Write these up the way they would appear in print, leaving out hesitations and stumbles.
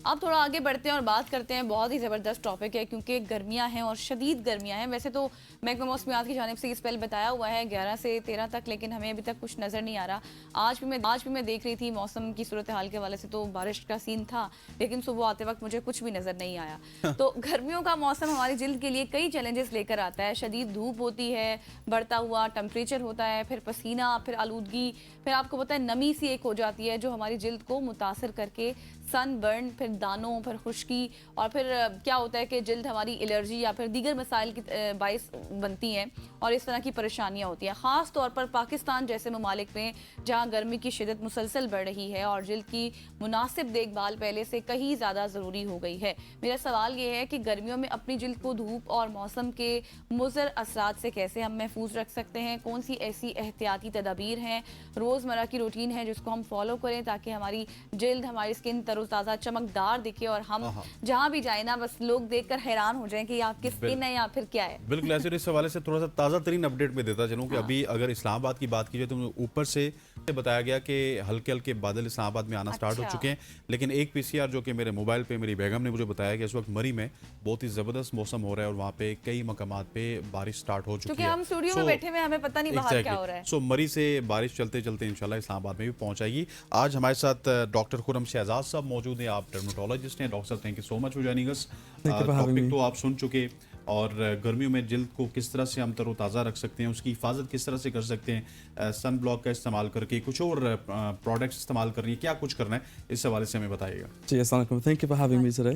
آپ تھوڑا آگے بڑھتے ہیں اور بات کرتے ہیں. بہت ہی زبردست ٹاپک ہے کیونکہ گرمیاں ہیں اور شدید گرمیاں ہیں. ویسے تو محکمہ موسمیات کی جانب سے یہ اسپیل بتایا ہوا ہے 11 سے 13 تک, لیکن ہمیں ابھی تک کچھ نظر نہیں آ رہا. آج بھی میں دیکھ رہی تھی موسم کی صورتحال کے حوالے سے تو بارش کا سین تھا, لیکن صبح آتے وقت مجھے کچھ بھی نظر نہیں آیا. تو گرمیوں کا موسم ہماری جلد کے لیے کئی چیلنجز لے کر آتا ہے. شدید دھوپ ہوتی ہے, بڑھتا ہوا ٹمپریچر ہوتا ہے, پھر پسینہ, پھر آلودگی, پھر آپ کو پتہ ہے نمی سی ایک ہو جاتی ہے جو ہماری جلد کو متاثر کر کے سن برن, پھر دانوں, پھر خشکی, اور پھر کیا ہوتا ہے کہ جلد ہماری الرجی یا پھر دیگر مسائل کی باعث بنتی ہیں اور اس طرح کی پریشانیاں ہوتی ہیں. خاص طور پر پاکستان جیسے ممالک میں جہاں گرمی کی شدت مسلسل بڑھ رہی ہے اور جلد کی مناسب دیکھ بھال پہلے سے کہیں زیادہ ضروری ہو گئی ہے. میرا سوال یہ ہے کہ گرمیوں میں اپنی جلد کو دھوپ اور موسم کے مضر اثرات سے کیسے ہم محفوظ رکھ سکتے ہیں؟ کون سی ایسی احتیاطی تدابیر ہیں, روزمرہ کی روٹین ہے جس کو ہم فالو کریں تاکہ ہماری جلد, ہماری اسکن تر و تازہ چمکدار دکھے اور ہم جہاں بھی جائیں نا بس لوگ دیکھ کر حیران ہو جائیں کہ یہ آپ کی اسکن ہے یا پھر کیا ہے. بالکل ایسے اس حوالے سے تھوڑا سا تازہ ترین اپڈیٹ میں دیتا چلوں کہ ابھی اگر اسلام آباد کی بات کی جائے تو اوپر سے بتایا گیا کہ ہلکے ہلکے بادل اسلام آباد میں آنا سٹارٹ ہو چکے ہیں, لیکن ایک پی سی آر جو کہ میرے موبائل پہ میری بیگم نے مجھے بتایا کہ اس وقت مری میں بہت ہی زبردست موسم ہو رہا ہے اور وہاں پہ کئی مقامات پہ بارش سٹارٹ ہو چکی ہے. کیونکہ ہم اسٹوڈیو میں بیٹھے ہوئے ہمیں پتہ نہیں باہر کیا ہو رہا ہے. سو مری سے بارش چلتے چلتے انشاءاللہ اسلام آباد میں بھی پہنچ جائے گی. آج ہمارے ساتھ ڈاکٹر خرم شہزاد صاحب موجود ہیں, آپ ڈرمیٹولوجسٹ ہیں. ڈاکٹر صاحب thank you so much for joining us. Topic تو آپ سن چکے, اور گرمیوں میں جلد کو کس طرح سے ہم تر و تازہ رکھ سکتے ہیں, اس کی حفاظت کس طرح سے کر سکتے ہیں, سن بلاک کا استعمال کر کے, کچھ اور پروڈکٹس استعمال کرنی ہے, کیا کچھ کرنا ہے, اس حوالے سے ہمیں بتائیے گا. جی السلام علیکم, thank you for having me today.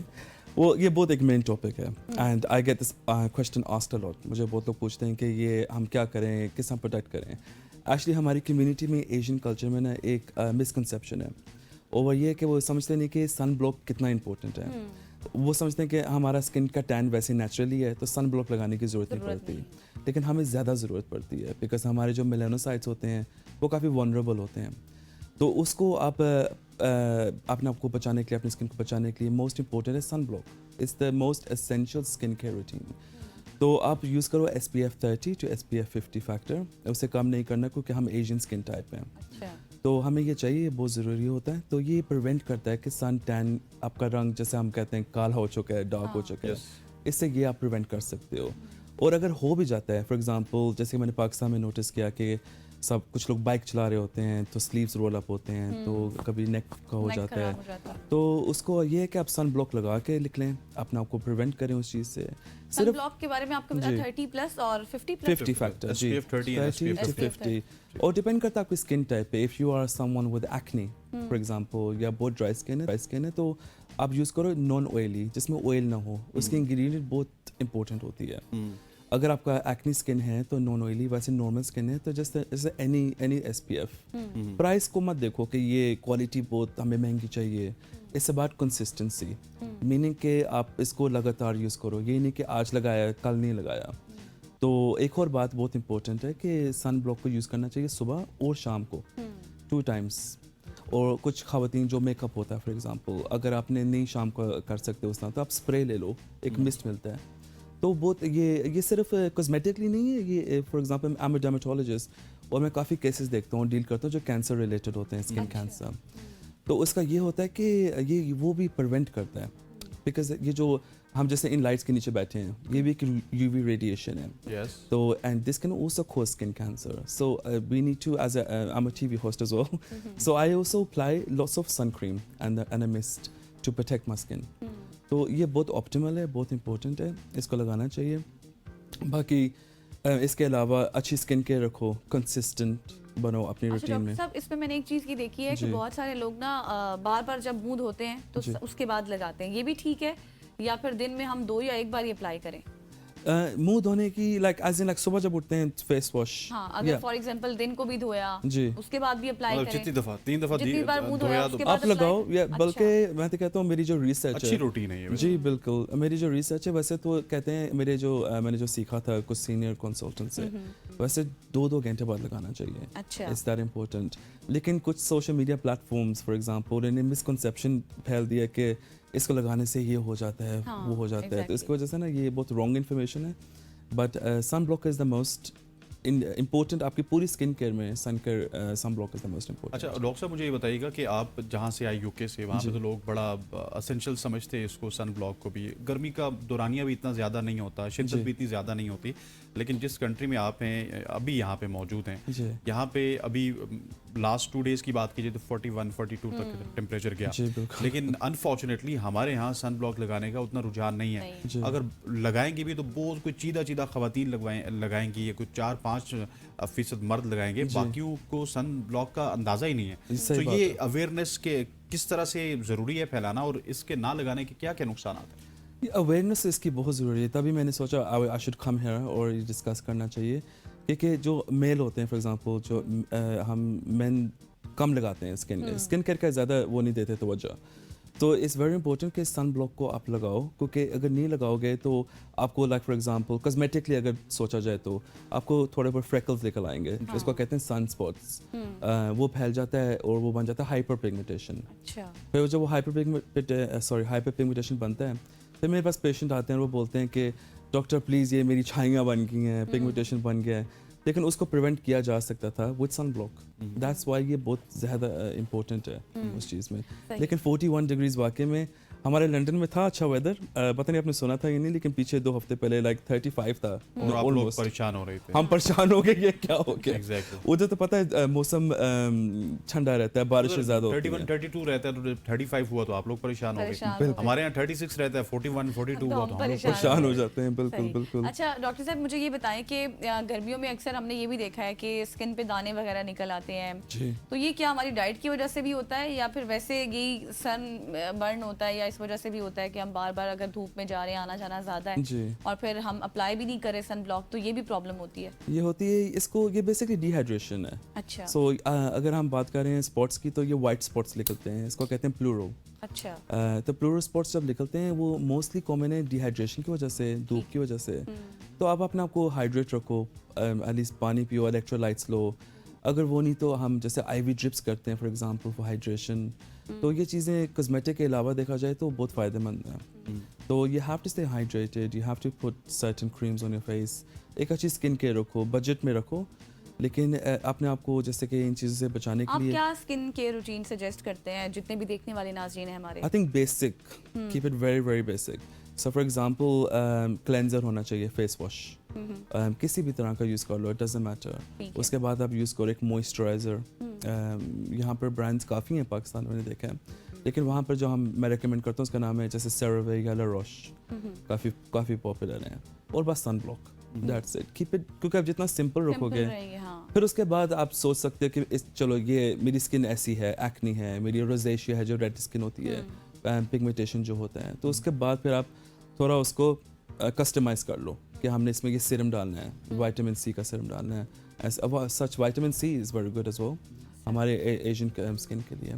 وہ یہ بہت ایک مین ٹاپک ہے and I get this question asked a lot. مجھے بہت لوگ پوچھتے ہیں کہ یہ ہم کیا کریں, کس ہم پروٹیکٹ کریں. ایکچولی ہماری کمیونٹی میں ایشین کلچر میں نا ایک مسکنسیپشن ہے, اور یہ کہ وہ سمجھتے نہیں کہ سن بلاک کتنا امپورٹنٹ ہے. وہ سمجھتے ہیں کہ ہمارا اسکن کا ٹین ویسے نیچرلی ہے تو سن بلاک لگانے کی ضرورت نہیں پڑتی, لیکن ہمیں زیادہ ضرورت پڑتی ہے بیکاز ہمارے جو میلانوسائٹس ہوتے ہیں وہ کافی ونریبل ہوتے ہیں. تو اس کو آپ اپنے آپ کو بچانے کے لیے, اپنی اسکن کو بچانے کے لیے موسٹ امپورٹنٹ ہے sun block. It's the most essential skin care routine. تو آپ یوز کرو SPF 30 ٹو SPF 50 فیکٹر. اس سے کم نہیں کرنا کیونکہ ہم ایشین اسکن ٹائپ ہیں. تو ہمیں یہ چاہیے, بہت ضروری ہوتا ہے. تو یہ پریونٹ کرتا ہے کہ سن ٹین, آپ کا رنگ جیسے ہم کہتے ہیں کالا ہو چکا ہے, ڈارک ہو چکا ہے, اس سے یہ آپ پریونٹ کر سکتے ہو. اور اگر ہو بھی جاتا ہے, فار ایگزامپل جیسے میں نے پاکستان میں نوٹس کیا کہ سب کچھ لوگ بائک چلا رہے ہوتے ہیں تو سلیوز رول اپ ہوتے ہیں, تو کبھی نیک کا ہو جاتا ہے, تو اس کو یہ ہے کہ آپ سن بلاک لگا کے نکلیں, اپنے آپ کو پریونٹ کریں اس چیز سے. سن بلاک کے بارے میں آپ کو بتا 30 پلس اور 50 فیکٹر, جی 30 to 50, اور ڈیپینڈ کرتا ہے آپ کی اسکن ٹائپ پہ. If you are someone with acne for example, یا بہت ڈرائی اسکن ہے تو آپ یوز کرو نان آئلی جس میں آئل نہ ہو. اس کی انگریڈینٹ بہت امپورٹنٹ ہوتی ہے. اگر آپ کا ایکنی اسکن ہے تو نان آئلی, ویسے نارمل اسکن ہے تو جیسے اینی SPF. پرائز کو مت دیکھو کہ یہ کوالٹی بہت ہمیں مہنگی چاہیے. اٹس اباؤٹ کنسسٹنسی, میننگ کہ آپ اس کو لگاتار یوز کرو, یہ نہیں کہ آج لگایا کل نہیں لگایا. تو ایک اور بات بہت امپورٹنٹ ہے کہ سن بلاک کو یوز کرنا چاہیے صبح اور شام کو 2 ٹائمس. اور کچھ خواتین جو میک اپ ہوتا ہے فار ایگزامپل, اگر آپ نے نہیں شام کو کر سکتے اس طرح تو آپ اسپرے لے لو, ایک مسٹ ملتا ہے. تو بہت یہ صرف کاسمیٹکلی نہیں ہے, یہ فار ایگزامپل آئی ایم اے ڈرمیٹولوجسٹ اور میں کافی کیسز دیکھتا ہوں, ڈیل کرتا ہوں جو کینسر ریلیٹڈ ہوتے ہیں, اسکن کینسر. تو اس کا یہ ہوتا ہے کہ یہ وہ بھی پریونٹ کرتا ہے بیکاز یہ جو ہم جیسے ان لائٹس کے نیچے بیٹھے ہیں یہ بھی ایک UV ریڈیشن ہے. تو and this can also cause skin cancer. So we need to, as a I am a TV host as well, so I also apply lots of sun cream and a mist to protect my skin. تو یہ بہت optimal ہے, بہت important ہے, اس کو لگانا چاہیے. باقی اس کے علاوہ اچھی اسکن کیئر رکھو, کنسسٹنٹ بنو اپنی روٹین میں. سب اس میں نے ایک چیز کی دیکھی ہے کہ بہت سارے لوگ نا بار بار جب منہ دھوتے ہیں تو اس کے بعد لگاتے ہیں, یہ بھی ٹھیک ہے یا پھر دن میں ہم 2 یا 1 بار ہی اپلائی کریں؟ منہ دھونے کی لائک ایز ان لائک صبح جب اٹھتے ہیں فیس واش, ہاں اگر فار ایگزامپل دن کو بھی دھویا اس کے بعد بھی اپلائی کریں, جتنی دفعہ 3 دفعہ جتنی بار منہ دھویا اس کے بعد آپ لگاؤ. یا بلکہ میں تو کہتا ہوں میری جو ریسرچ ہے, اچھی روٹین ہے یہ. جی بالکل, میری جو ریسرچ ہے ویسے تو کہتے ہیں میں نے جو سیکھا تھا کچھ سینئر کنسلٹنٹ سے, ویسے 2 گھنٹے بعد لگانا چاہیے. It's that important. لیکن کچھ social media platforms for example انہیں مسکنسیپشن پھیل دیا کہ اس کو لگانے سے یہ ہو جاتا ہے, وہ ہو جاتا ہے, تو اس کی وجہ سے نا یہ بہت رانگ انفارمیشن ہے. But sun block is the most important आपकी पूरी स्किन केयर में sun care sun block is the most important. अच्छा डॉक्टर साहब, मुझे ये बताइएगा कि आप जहाँ से आए यूके से, वहाँ पे तो लोग बड़ा असेंशियल समझते हैं इसको, सन ब्लॉक को भी. गर्मी का दौरानिया भी इतना ज़्यादा नहीं होता, शिद्दत भी इतनी ज़्यादा नहीं होती, लेकिन जिस कंट्री में आप हैं अभी यहाँ पे मौजूद हैं, यहाँ पे अभी लास्ट 2 डेज़ की बात कीजिए तो 41 42 तक टेम्परेचर गया, लेकिन अनफॉर्चुनेटली हमारे यहाँ सन ब्लॉक लगाने का उतना रुझान नहीं है. अगर लगाएंगे भी तो बहुत कोई चीदा खवातीन लगाएंगी, या कुछ 4-5% मर्द लगाएंगे, बाकियों को सन ब्लॉक का अंदाज़ा ही नहीं है. तो ये अवेयरनेस के किस तरह से ज़रूरी है फैलाना, और इसके ना लगाने के क्या क्या नुकसान आते हैं? अवेयरनेस इसकी बहुत ज़रूरी है. तभी मैंने सोचा आई शुड कम हियर और डिस्कस करना चाहिए, क्योंकि जो मेल होते हैं फॉर एग्जांपल, जो हम मेन कम लगाते हैं स्किन केयर का ज़्यादा वो नहीं देते तवज्जो. तो इट्स वेरी इंपॉर्टेंट कि सन ब्लॉक को आप लगाओ, क्योंकि अगर नहीं लगाओगे तो आपको लाइक फॉर एग्जांपल कॉस्मेटिकली अगर सोचा जाए तो आपको थोड़े बहुत फ्रेकल्स निकल आएंगे, इसको कहते हैं सन स्पॉट्स. वो फैल जाता है और वो बन जाता है हाइपर पिगमेंटेशन. फिर जब वो हाइपर पिगमेंटेशन बनता है, फिर मेरे पास पेशेंट आते हैं और वो बोलते हैं कि डॉक्टर प्लीज़ ये मेरी छाइयाँ बन गई हैं, पिगमेंटेशन बन गया है, लेकिन उसको प्रिवेंट किया जा सकता था with sun block. That's why ये बहुत ज़्यादा इम्पोर्टेंट है उस चीज़ में. लेकिन 41 डिग्रीज वाकई में हमारे लंदन में था अच्छा वेदर, पता नहीं आपने सुना था या नहीं, लेकिन पीछे 2 हफ्ते पहले लाइक 35 था. और आप लोग परेशान हो रहे थे. हम परेशान हो गए, ये क्या हो गया. Exactly. उधर तो पता है मौसम ठंडा रहता है, बारिशें ज़्यादा होती हैं. 31-32 रहता है तो 35 हुआ तो आप लोग परेशान हो गए. हमारे यहाँ 36 रहता है, 41-42 हुआ तो हम लोग परेशान हो जाते हैं. बिल्कुल बिल्कुल. अच्छा डॉक्टर साहब, मुझे ये बताएं कि गर्मियों में अक्सर हमने ये भी देखा है कि स्किन पे दाने वगैरह निकल आते हैं, तो ये क्या हमारी डाइट की वजह से भी होता है, या फिर वैसे यही सन बर्न होता है, या इस वजह से भी होता है कि हम बार बार अगर धूप में जा रहे हैं, आना जाना ज़्यादा है और फिर हम अप्लाई भी नहीं करें सन ब्लॉक, तो ये भी प्रॉब्लम होती है? ये होती है, इसको ये बेसिकली डिहाइड्रेशन है. अच्छा. सो अगर हम बात कर रहे हैं स्पॉट्स की, तो ये वाइट स्पॉट्स निकलते हैं, इसको कहते हैं प्लूरो. अच्छा. तो प्लूरो स्पॉट्स जब निकलते हैं वो मोस्टली कॉमन है डिहाइड्रेशन की वजह से, धूप की वजह से. तो आप अपने आप को हाइड्रेट रखो, एटलीस्ट पानी पियो, इलेक्ट्रोलाइट्स लो. अगर वो नहीं तो हम जैसे आईवी ड्रिप्स करते हैं फॉर एग्जांपल फॉर हाइड्रेशन. तो ये चीज़ें कॉस्मेटिक के अलावा देखा जाए तो बहुत फ़ायदेमंद हैं. तो you have to stay hydrated, you have to put certain creams on your face. एक अच्छी स्किन केयर रखो, बजट में रखो, लेकिन अपने आप को जैसे कि इन चीज़ों से बचाने के लिए. आप क्या स्किन केयर रूटीन सजेस्ट करते हैं जितने भी देखने वाले नाज़रीन हैं हमारे? I think basic, keep it very very basic. So for example cleanser होना चाहिए, फेस वॉश किसी भी तरह का यूज़ कर लो, इट डजंट मैटर. उसके बाद आप यूज़ करो एक मॉइस्चराइज़र. यहाँ पर ब्रांड्स काफ़ी हैं पाकिस्तान में, मैंने देखा है, लेकिन वहाँ पर जो मैं रेकमेंड करता हूँ उसका नाम है जैसे सेरावे या ला रोश, काफ़ी पॉपुलर है. और बस sun block, that's it. Keep it, क्योंकि आप जितना सिंपल रखोगे, फिर उसके बाद आप सोच सकते हो कि चलो ये मेरी स्किन ऐसी है, एक्नी है, मेरी रोजेशिया है जो रेड स्किन होती है, पिगमेंटेशन जो होता है, तो उसके बाद फिर आप थोड़ा उसको कस्टमाइज़ कर लो कि हमने इसमें ये सीरम डालना है, विटामिन सी का सीरम डालना है. Such vitamin C is very good as well हमारे एशियन स्किन के लिए.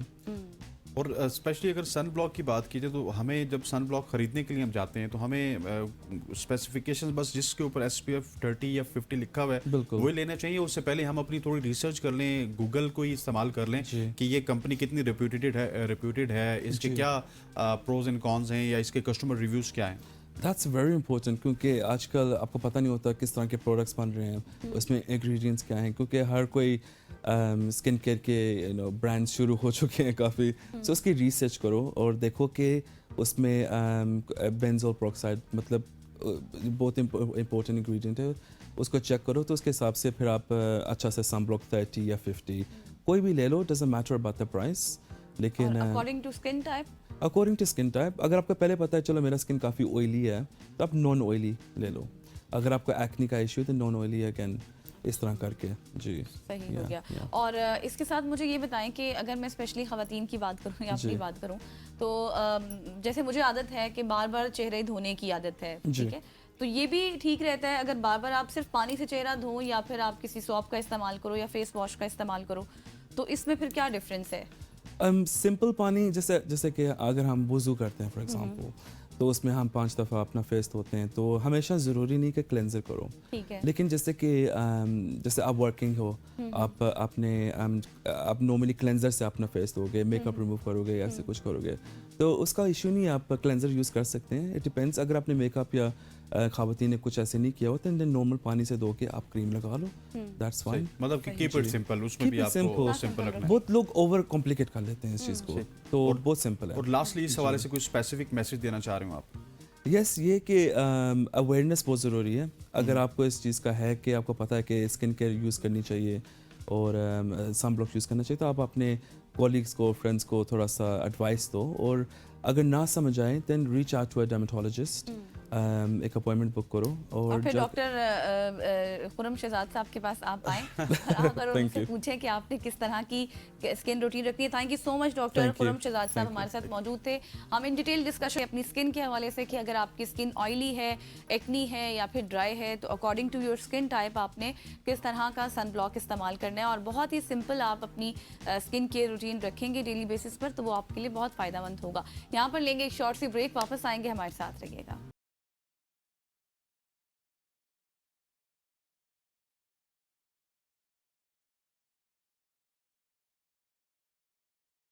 और स्पेशली अगर सन ब्लॉक की बात कीजिए तो हमें जब सन ब्लॉक खरीदने के लिए हम जाते हैं तो हमें स्पेसिफिकेशंस बस जिसके ऊपर SPF 30 या 50 लिखा हुआ है वही लेना चाहिए. उससे पहले हम अपनी थोड़ी रिसर्च कर लें, गूगल को ही इस्तेमाल कर लें कि ये कंपनी कितनी रेप्यूटेड है, इसके क्या प्रोज एंड कॉन्स हैं, या इसके कस्टमर रिव्यूज़ क्या हैं. दैट्स वेरी इंपॉर्टेंट, क्योंकि आजकल आपको पता नहीं होता किस तरह के प्रोडक्ट्स बन रहे हैं, उसमें इंग्रेडिएंट्स क्या हैं, क्योंकि हर कोई स्किन केयर के ब्रांड्स शुरू हो चुके हैं काफ़ी. सो उसकी रिसर्च करो और देखो कि उसमें बेंजोल पेरोक्साइड मतलब बहुत इंपॉर्टेंट इंग्रेडिएंट है, उसको चेक करो. तो उसके हिसाब से फिर आप अच्छा से सन ब्लॉक 30 या 50 कोई भी ले लो, doesn't matter about the price. लेकिन अकॉर्डिंग टू स्किन टाइप, अगर आपको पहले पता है चलो मेरा स्किन काफ़ी ऑयली है तो आप नॉन ऑयली ले लो. अगर आपको एक्नी का इशू है तो नॉन ऑयली अगेन, इस तरह करके. जी सही हो गया. और इसके साथ मुझे ये बताएं कि अगर मैं स्पेशली ख़वातीन की बात करूं या अपनी बात करूं तो जैसे मुझे आदत है कि बार बार चेहरे धोने की आदत है, ठीक है, तो ये भी ठीक रहता है अगर बार बार आप सिर्फ पानी से चेहरा धो या फिर आप किसी सॉप का इस्तेमाल करो या फेस वॉश का इस्तेमाल करो, तो इसमें फिर क्या डिफरेंस है? सिंपल पानी जैसे कि अगर हम वुज़ू करते हैं फॉर एग्जांपल, तो उसमें हम 5 दफ़ा अपना फेस धोते हैं, तो हमेशा ज़रूरी नहीं कि क्लेंजर करो. ठीक है. लेकिन जैसे कि जैसे आप वर्किंग हो, आप नॉर्मली क्लेंजर से अपना फेस धोगे, मेकअप रिमूव करोगे, ऐसे कुछ करोगे, तो उसका इशू नहीं, आप क्लेंजर यूज़ कर सकते हैं. इट डिपेंड्स, अगर आपने मेकअप या ख़वातीन ने कुछ ऐसे नहीं किया होता, देन नॉर्मल पानी से धो के आप क्रीम लगा लो, दैट्स फाइन। मतलब कि कीप इट सिंपल, उसमें भी आपको सिंपल रखना है। बहुत लोग ओवर कॉम्प्लिकेट कर लेते हैं इस चीज़ को, तो बहुत सिंपल है। और लास्टली इस हवाले से कोई स्पेसिफिक मैसेज देना चाह रहे हो आप? यस, ये कि अवेयरनेस बहुत ज़रूरी है। अगर आपको इस चीज़ का है कि आपको पता है कि स्किन केयर यूज़ करनी चाहिए और सन ब्लॉक यूज़ करना चाहिए, तो आप अपने कॉलीग्स को, फ्रेंड्स को थोड़ा सा एडवाइस दो, और अगर ना समझ आए then reach out to a dermatologist, एक अपॉइंटमेंट बुक करो। और फिर डॉक्टर खुरम शहजाद साहब के पास आप आएँ और आकर उनसे पूछें कि आपने किस तरह की स्किन रूटीन रखनी है। Thank you so much doctor Khurram Shahzad साहब हमारे साथ मौजूद थे। हम इन डिटेल डिस्कशन अपनी स्किन के हवाले से कि अगर आपकी स्किन ऑयली है, एक्नी है या फिर ड्राई है, तो according to your skin type आपने किस तरह का सन ब्लॉक इस्तेमाल करना है, और बहुत ही सिंपल आप अपनी स्किन केयर रूटीन रखेंगे डेली बेसिस पर, तो वो आपके लिए बहुत फ़ायदेमंद होगा। यहाँ पर लेंगे एक शॉर्ट सी ब्रेक, वापस आएंगे, हमारे साथ रहिएगा।